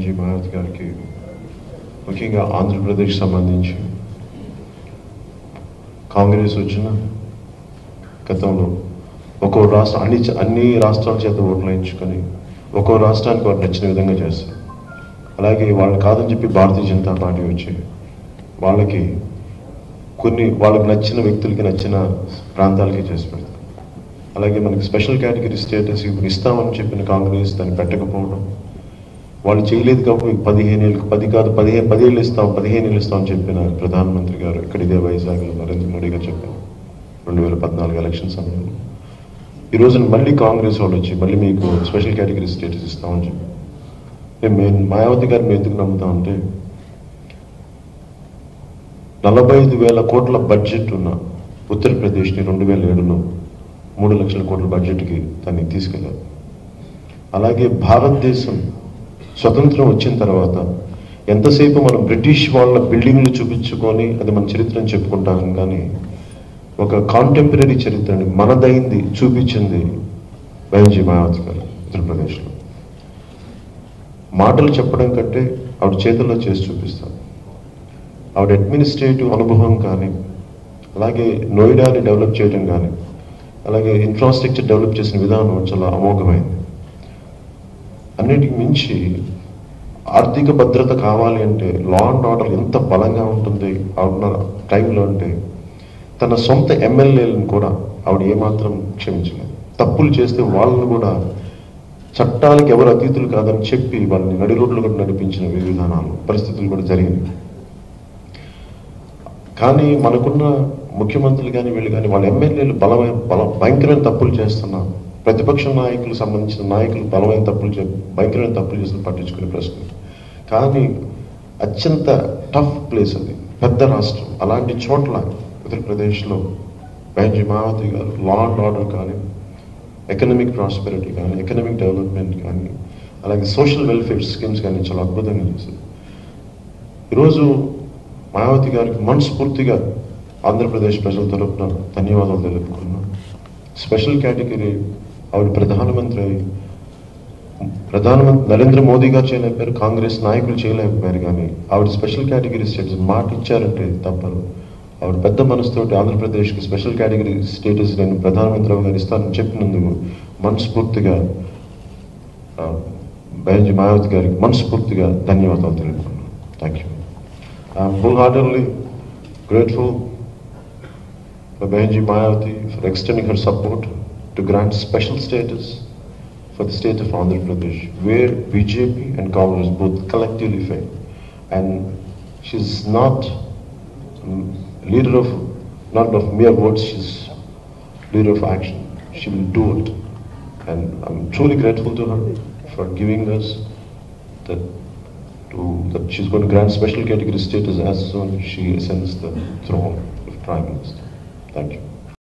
Benji Mayawati గారికి ముఖ్యంగా ఆంధ్రప్రదేశ్ సంబంధించి కాంగ్రెస్ వచ్చిన గతంలో ఒక్కో రాష్ట్రం అన్ని రాష్ట్రాల చేత ఓట్లు వేయించుకొని ఒక్కో రాష్ట్రానికి వారు నచ్చిన విధంగా చేస్తారు. అలాగే వాళ్ళు కాదని చెప్పి భారతీయ జనతా పార్టీ వచ్చి వాళ్ళకి వాళ్ళకి నచ్చిన వ్యక్తులకి నచ్చిన ప్రాంతాలకి చేసి పెడతారు. అలాగే మనకి స్పెషల్ కేటగిరీ స్టేటస్ ఇప్పుడు ఇస్తామని చెప్పిన కాంగ్రెస్ దాన్ని పెట్టకపోవడం, వాళ్ళు చేయలేదు కాబట్టి 15 ఏళ్ళు 10 ఏళ్ళు ఇస్తాం 15 ఏళ్ళు ఇస్తామని చెప్పిన ప్రధానమంత్రి గారు ఇక్కడ ఇదే వైజాగ్లో నరేంద్ర మోడీ గారు చెప్పారు 2014 ఎలక్షన్ సమయంలో. ఈరోజు మళ్ళీ కాంగ్రెస్ వాళ్ళు వచ్చి మళ్ళీ మీకు స్పెషల్ కేటగిరీ స్టేటస్ ఇస్తామని చెప్పి మేము మాయావతి గారిని ఎందుకు నమ్ముతామంటే 45,000 కోట్ల బడ్జెట్ ఉన్న ఉత్తరప్రదేశ్ని 2007లో 3 లక్షల కోట్ల బడ్జెట్కి దాన్ని తీసుకెళ్లారు. అలాగే భారతదేశం స్వతంత్రం వచ్చిన తర్వాత ఎంతసేపు మనం బ్రిటిష్ వాళ్ళ బిల్డింగ్లు చూపించుకొని అది మన చరిత్రను చెప్పుకుంటాం, కానీ ఒక కాంటెంపరీ చరిత్రని మనదైంది చూపించింది బెంజీ మాయావతి గారు ఉత్తరప్రదేశ్లో. మాటలు చెప్పడం కంటే ఆవిడ చేతుల్లో చేసి చూపిస్తారు. ఆవిడ అడ్మినిస్ట్రేటివ్ అనుభవం కానీ, అలాగే నోయిడాని డెవలప్ చేయడం కానీ, అలాగే ఇన్ఫ్రాస్ట్రక్చర్ డెవలప్ చేసిన విధానం చాలా అమోఘమైంది. అన్నిటికి మించి ఆర్థిక భద్రత కావాలి అంటే లా అండ్ ఆర్డర్ ఎంత బలంగా ఉంటుంది ఆవిడ టైంలో అంటే తన సొంత ఎమ్మెల్యేలను కూడా ఆవిడ ఏమాత్రం క్షమించలేదు. తప్పులు చేస్తే వాళ్ళని కూడా చట్టాలకు ఎవరు అతీతులు కాదని చెప్పి వాళ్ళని నడి రోడ్లు కూడా నడిపించిన విధానాలు పరిస్థితులు కూడా జరిగినాయి. కానీ మనకున్న ముఖ్యమంత్రులు కానీ వీళ్ళు కానీ వాళ్ళ ఎమ్మెల్యేలు భయంకరమైన తప్పులు చేస్తున్నారు. ప్రతిపక్ష నాయకులకు సంబంధించిన నాయకులు భయంకరమైన తప్పులు చేసిన పట్టించుకునే ప్రశ్న. కానీ అత్యంత టఫ్ ప్లేస్ అది, పెద్ద రాష్ట్రం. అలాంటి చోట్ల ఉత్తరప్రదేశ్లో బెంజీ మాయావతి గారు లా అండ్ ఆర్డర్ కానీ, ఎకనామిక్ ప్రాస్పెరిటీ కానీ, ఎకనామిక్ డెవలప్మెంట్ కానీ, అలాగే సోషల్ వెల్ఫేర్ స్కీమ్స్ కానీ చాలా అద్భుతంగా చేశారు. ఈరోజు మాయావతి గారికి మనస్ఫూర్తిగా ఆంధ్రప్రదేశ్ ప్రజల తరపున ధన్యవాదాలు తెలుపుకున్నాను. స్పెషల్ కేటగిరీ ఆవిడ ప్రధానమంత్రి నరేంద్ర మోదీ గారు చేయలేకపోయారు, కాంగ్రెస్ నాయకులు చేయలేకపోయారు. కానీ ఆవిడ స్పెషల్ కేటగిరీ స్టేటస్ మాట ఇచ్చారంటే తప్పదు. ఆవిడ పెద్ద మనసుతోటి ఆంధ్రప్రదేశ్కి స్పెషల్ కేటగిరీ స్టేటస్ నేను ప్రధానమంత్రి గారు ఇస్తానని చెప్పినందుకు మనస్ఫూర్తిగా బెంజీ మాయావతి గారికి మనస్ఫూర్తిగా ధన్యవాదాలు తెలుపుకున్నాను. Thank you. I'm wholeheartedly grateful for Bhenji Mayawati for extending her support to grant special status for the state of Andhra Pradesh, where BJP and Congress both collectively failed. And she's not leader of mere words, she's leader of action. She will do it. And I'm truly grateful to her for giving us that she's going to grant special category status as soon as she ascends the throne of Prime Minister. Thank you.